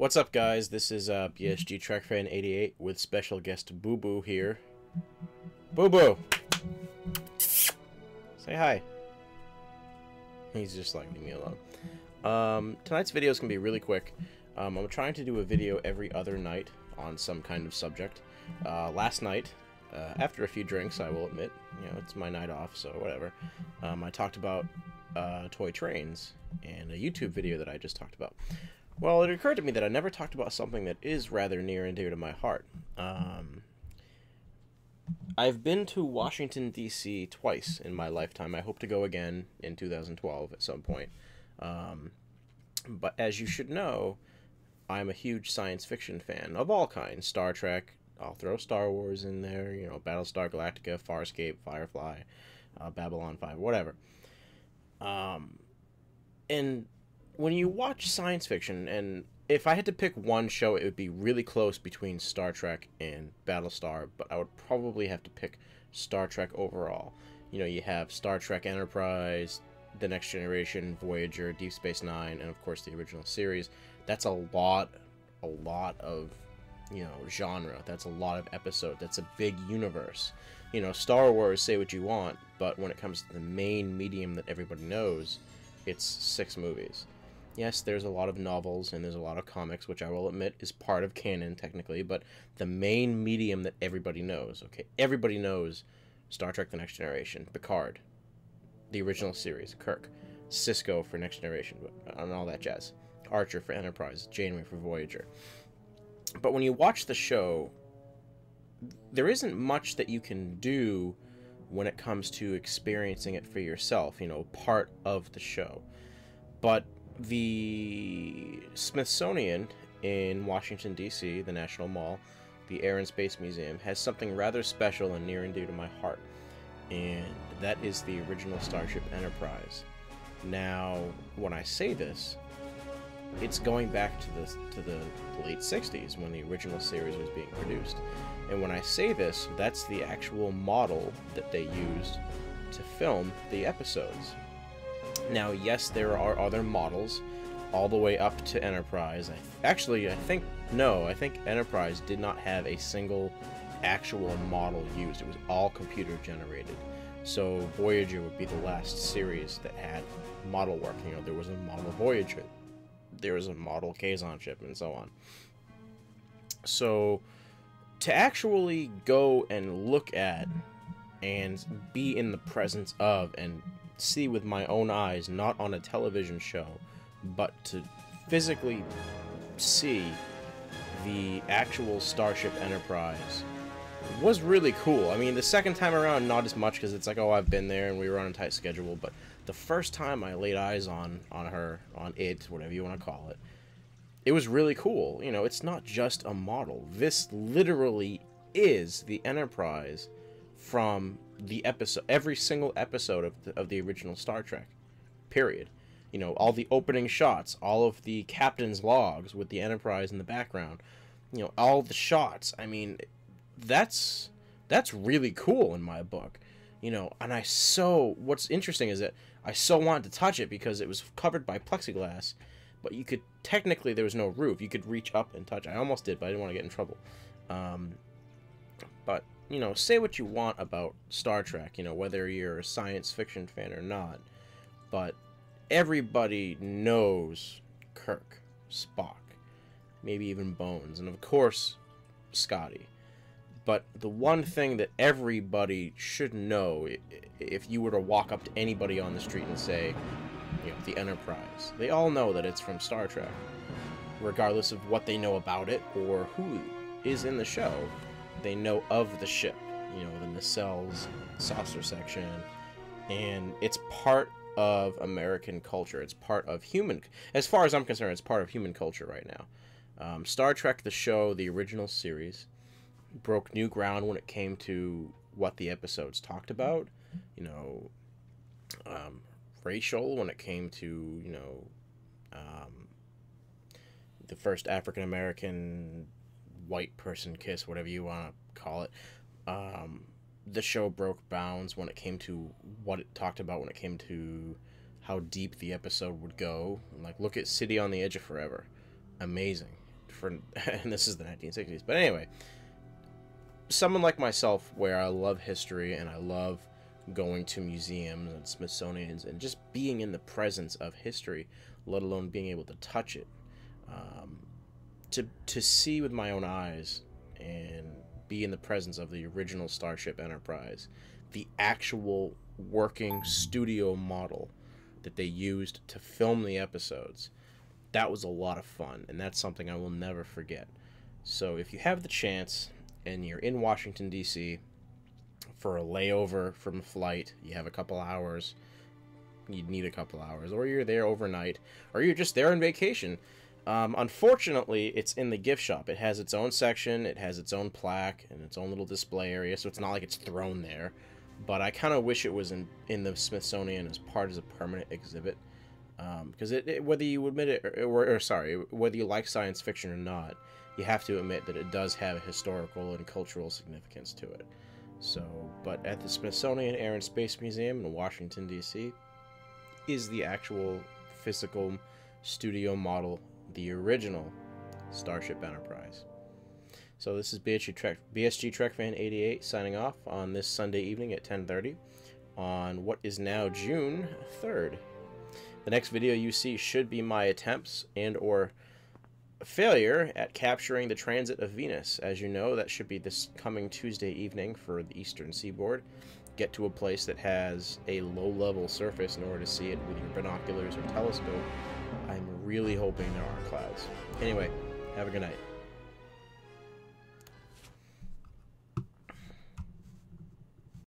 What's up, guys? This is BSG Trek Fan 88 with special guest Boo Boo here. Boo Boo! Say hi. He's just like, leave me alone. Tonight's video is going to be really quick. I'm trying to do a video every other night on some kind of subject. Last night, after a few drinks, I will admit, it's my night off, so whatever. I talked about toy trains and a YouTube video that I just talked about. Well, it occurred to me that I never talked about something that is rather near and dear to my heart. I've been to Washington, D.C. twice in my lifetime. I hope to go again in 2012 at some point. But as you should know, I'm a huge science fiction fan of all kinds. Star Trek, I'll throw Star Wars in there, Battlestar Galactica, Farscape, Firefly, Babylon 5, whatever. And when you watch science fiction, and if I had to pick one show, it would be really close between Star Trek and Battlestar, but I would probably have to pick Star Trek overall. You have Star Trek Enterprise, The Next Generation, Voyager, Deep Space Nine, and of course the original series. That's a lot of, genre. That's a lot of episode. That's a big universe. Star Wars, say what you want, but when it comes to the main medium that everybody knows, it's 6 movies. Yes, there's a lot of novels and there's a lot of comics, which I will admit is part of canon technically, but the main medium that everybody knows, okay? Everybody knows Star Trek The Next Generation, Picard, the original series, Kirk, Cisco for Next Generation, and all that jazz, Archer for Enterprise, Janeway for Voyager. But when you watch the show, there isn't much that you can do when it comes to experiencing it for yourself, part of the show. But the Smithsonian in Washington, D.C., the National Mall, the Air and Space Museum, has something rather special and near and dear to my heart, and that is the original Starship Enterprise. Now, when I say this, it's going back to the late 60s when the original series was being produced. And when I say this, that's the actual model that they used to film the episodes. Now, yes, there are other models all the way up to Enterprise. I think Enterprise did not have a single actual model used. It was all computer generated. So Voyager would be the last series that had model work. There was a model Voyager, there was a model Kazon ship, and so on. So to actually go and look at and be in the presence of and see with my own eyes, not on a television show, but to physically see the actual Starship Enterprise was really cool. I mean, the second time around, not as much, because it's like, oh, I've been there and we were on a tight schedule, but the first time I laid eyes on her, on it, whatever you want to call it, it was really cool. It's not just a model. This literally is the Enterprise from the episode, every single episode of the original Star Trek, period. All the opening shots, all of the captain's logs with the Enterprise in the background, all the shots. I mean, that's really cool in my book, and what's interesting is that I so wanted to touch it because it was covered by plexiglass, but technically there was no roof. You could reach up and touch. I almost did, but I didn't want to get in trouble. But say what you want about Star Trek, whether you're a science fiction fan or not, but everybody knows Kirk, Spock, maybe even Bones, and of course, Scotty. But the one thing that everybody should know, if you were to walk up to anybody on the street and say, the Enterprise, they all know that it's from Star Trek, regardless of what they know about it or who is in the show. They know of the ship, the nacelles, saucer section, and it's part of American culture. It's part of as far as I'm concerned, it's part of human culture right now. Star Trek, the show, the original series, broke new ground when it came to what the episodes talked about, racial, when it came to, the first African-American white person kiss, whatever you want to call it. The show broke bounds when it came to what it talked about, when it came to how deep the episode would go. Like, look at City on the Edge of Forever. Amazing. and this is the 1960s. But anyway, someone like myself, where I love history and I love going to museums and Smithsonian's and just being in the presence of history, let alone being able to touch it, to see with my own eyes and be in the presence of the original Starship Enterprise, the actual working studio model that they used to film the episodes. That was a lot of fun, and that's something I will never forget. So if you have the chance and you're in Washington, D.C. for a layover from a flight, you have a couple hours, you'd need a couple hours, or you're there overnight, or you're just there on vacation. Unfortunately, it's in the gift shop. It has its own section, it has its own plaque, and its own little display area, so it's not like it's thrown there. But I kind of wish it was in the Smithsonian as part of a permanent exhibit. Because whether you admit it, whether you like science fiction or not, you have to admit that it does have a historical and cultural significance to it. So, but at the Smithsonian Air and Space Museum in Washington, D.C., is the actual physical studio model, the original Starship Enterprise. So this is BSG Trek Fan 88 signing off on this Sunday evening at 10:30 on what is now June 3rd. The next video you see should be my attempts and or failure at capturing the transit of Venus. As you know, that should be this coming Tuesday evening for the Eastern Seaboard. Get to a place that has a low-level surface in order to see it with your binoculars or telescope. I'm really hoping there aren't clouds. Anyway, have a good night.